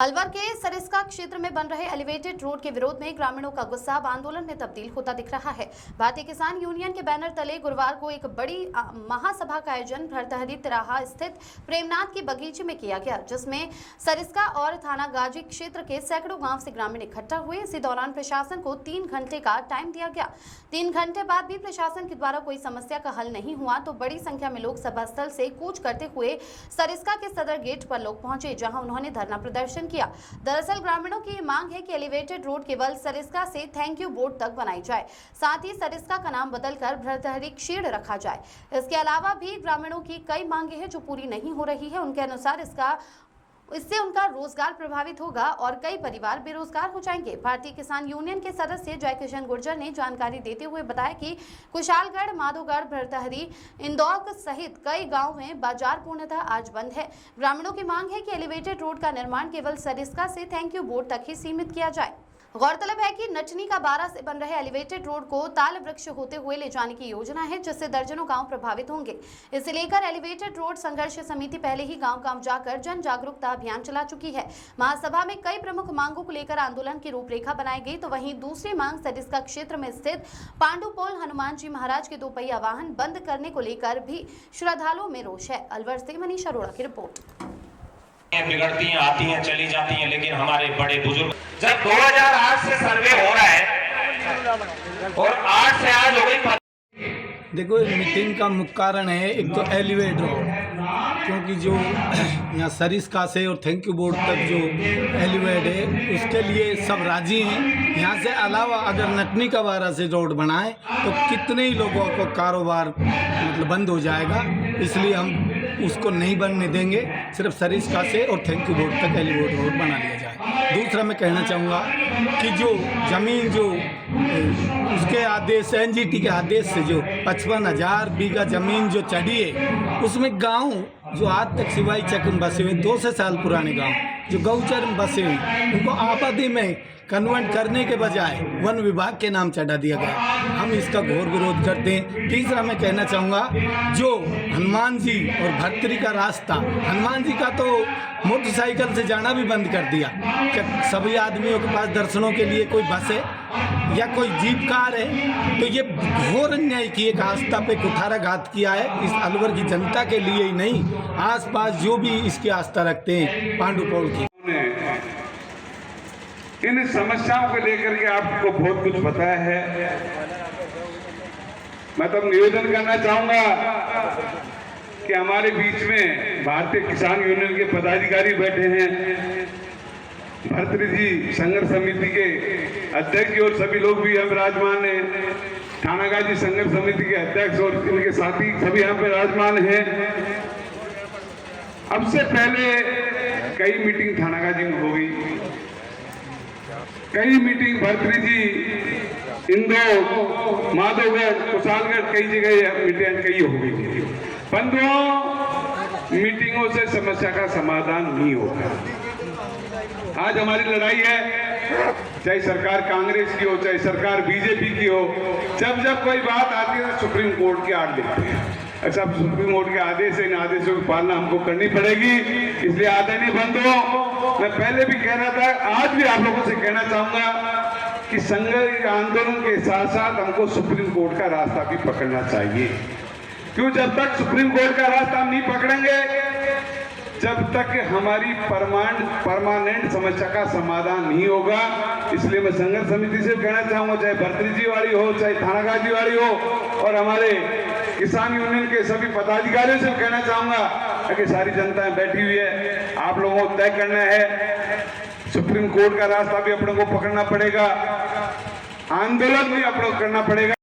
अलवर के सरिस्का क्षेत्र में बन रहे एलिवेटेड रोड के विरोध में ग्रामीणों का गुस्सा अब आंदोलन में तब्दील होता दिख रहा है। भारतीय किसान यूनियन के बैनर तले गुरुवार को एक बड़ी महासभा का आयोजन भरतहरी तिराहा स्थित प्रेमनाथ के बगीचे में किया गया, जिसमें सरिस्का और थाना गाजी क्षेत्र के सैकड़ों गांव से ग्रामीण इकट्ठा हुए। इसी दौरान प्रशासन को 3 घंटे का टाइम दिया गया। 3 घंटे बाद भी प्रशासन के द्वारा कोई समस्या का हल नहीं हुआ तो बड़ी संख्या में लोग सभा स्थल से कूच करते हुए सरिस्का के सदर गेट पर लोग पहुंचे, जहां उन्होंने धरना प्रदर्शन किया। दरअसल ग्रामीणों की मांग है कि एलिवेटेड रोड केवल सरिस्का से थैंक यू बोर्ड तक बनाई जाए, साथ ही सरिस्का का नाम बदलकर भरतहरी क्षेड़ रखा जाए। इसके अलावा भी ग्रामीणों की कई मांगे हैं जो पूरी नहीं हो रही है। उनके अनुसार इससे उनका रोजगार प्रभावित होगा और कई परिवार बेरोजगार हो जाएंगे। भारतीय किसान यूनियन के सदस्य जय किशन गुर्जर ने जानकारी देते हुए बताया कि कुशालगढ़, माधोगढ़, भरतहरी, इंदौर सहित कई गांव में बाजार पूर्णतः आज बंद है। ग्रामीणों की मांग है कि एलिवेटेड रोड का निर्माण केवल सरिस्का से थैंक यू बोर्ड तक ही सीमित किया जाए। गौरतलब है कि नचनी का 12 से बन रहे एलिवेटेड रोड को ताल वृक्ष होते हुए ले जाने की योजना है, जिससे दर्जनों गांव प्रभावित होंगे। इसे लेकर एलिवेटेड रोड संघर्ष समिति पहले ही गांव-गांव जाकर जन जागरूकता अभियान चला चुकी है। महासभा में कई प्रमुख मांगों को लेकर आंदोलन की रूपरेखा बनाई गई, तो वहीं दूसरी मांग सरिस्का क्षेत्र में स्थित पांडुपोल हनुमान जी महाराज के 2 पहिया वाहन बंद करने को लेकर भी श्रद्धालुओं में रोष है। अलवर से मनीष अरोड़ा की रिपोर्ट। बिगड़ती हैं, आती हैं, चली जाती हैं, लेकिन हमारे बड़े बुजुर्ग जब 2008 से सर्वे हो रहा है और 8 से आज हो गई। देखो, मीटिंग का मुख्य कारण है एक तो एलिवेटेड रोड, क्योंकि जो यहाँ सरिस्का से और थैंक यू बोर्ड तक जो एलिवेट है उसके लिए सब राजी हैं। यहाँ से अलावा अगर नटनी का 12 से रोड बनाए तो कितने ही लोगों को कारोबार मतलब बंद हो जाएगा, इसलिए हम उसको नहीं बनने देंगे। सिर्फ सरिस्का से और थैंक यू बोर्ड तक एलिवेटेड रोड बना लिया जाए। दूसरा मैं कहना चाहूँगा कि जो ज़मीन जो उसके आदेश एनजीटी के आदेश से जो 55,000 बीघा ज़मीन जो चढ़ी है, उसमें गांव जो आज तक सिवाई चकम बसे हुए 200 साल पुराने गांव जो गौचर में बसे हुए, उनको आबादी में कन्वर्ट करने के बजाय वन विभाग के नाम चढ़ा दिया गया। हम इसका घोर विरोध करते हैं। तीसरा मैं कहना चाहूँगा, जो हनुमान जी और भरतहरी का रास्ता, हनुमान जी का तो मोटरसाइकिल से जाना भी बंद कर दिया। क्या सभी आदमियों के पास दर्शनों के लिए कोई बस है या कोई जीप कार है? तो ये घोर अन्याय की एक आस्था पे कुठाराघात किया है। इस अलवर की जनता के लिए ही नहीं, आसपास जो भी इसकी आस्था रखते हैं पांडुपोल की। इन समस्याओं को लेकर के आपको बहुत कुछ पता है। मैं तो निवेदन करना चाहूंगा कि हमारे बीच में भारतीय किसान यूनियन के पदाधिकारी बैठे हैं, भरतहरी जी संघर्ष समिति के अध्यक्ष और सभी लोग भी हम विराजमान हैं, थाना गाजी संघर्ष समिति के अध्यक्ष और इनके साथी सभी यहाँ पे विराजमान हैं। अब से पहले कई मीटिंग थाना गाजी में हो गई, कई मीटिंग भरतहरी जी, इंदौर, माधोगढ़, कुशालगढ़, कई जगह मीटिंग कई हो गई। 15 मीटिंगों से समस्या का समाधान नहीं होगा। आज हमारी लड़ाई है, चाहे सरकार कांग्रेस की हो, चाहे सरकार बीजेपी की हो, जब जब कोई बात आती है सुप्रीम कोर्ट की आड़ देखते हैं। अच्छा, सुप्रीम कोर्ट के आदेश है, इन आदेशों की पालना हमको करनी पड़ेगी, इसलिए आदरणीय बंधुओं, मैं पहले भी कह रहा था, आज भी आप लोगों से कहना चाहूंगा कि संघर्ष आंदोलन के साथ साथ हमको सुप्रीम कोर्ट का रास्ता भी पकड़ना चाहिए। क्यों? जब तक सुप्रीम कोर्ट का रास्ता हम नहीं पकड़ेंगे, जब तक हमारी परमानेंट समस्या का समाधान नहीं होगा। इसलिए मैं संघर्ष समिति से कहना चाहूंगा, चाहे भरतहरी जी वाली हो, चाहे थाना गाजी वाली हो, और हमारे किसान यूनियन के सभी पदाधिकारियों से कहना चाहूंगा कि सारी जनता बैठी हुई है, आप लोगों को तय करना है। सुप्रीम कोर्ट का रास्ता भी अपने को पकड़ना पड़ेगा, आंदोलन भी अपने को करना पड़ेगा।